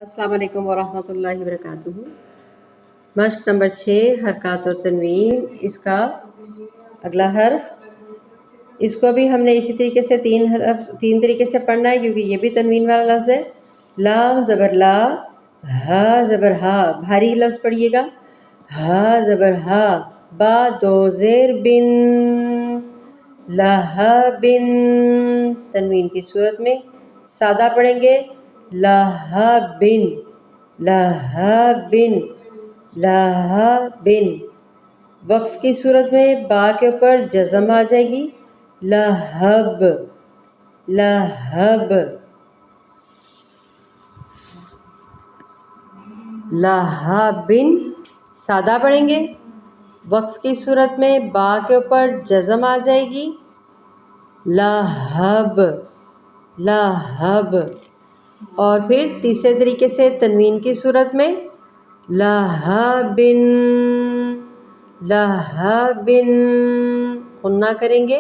السلام علیکم ورحمۃ اللہ وبرکاتہ۔ مشق نمبر 6 حرکات اور تنوین، اس کا اگلا حرف، اس کو بھی ہم نے اسی طریقے سے تین طریقے سے پڑھنا ہے کیونکہ یہ بھی تنوین والا لفظ ہے۔ لام زبر لا، ہا زبر ہا، بھاری لفظ پڑھیے گا، ہا زبر ہا، با دو زیر بن، لہبن، تنوین کی صورت میں سادہ پڑھیں گے، لہبن، لہبن، لہبن۔ وقف کی صورت میں با کے اوپر جزم آ جائے گی، لہب، لہب، لہبن۔ سادہ پڑھیں گے، وقف کی صورت میں با کے اوپر جزم آ جائے گی، لہب، لہب۔ اور پھر تیسرے طریقے سے تنوین کی صورت میں لہبن، لہبن، غنہ کریں گے،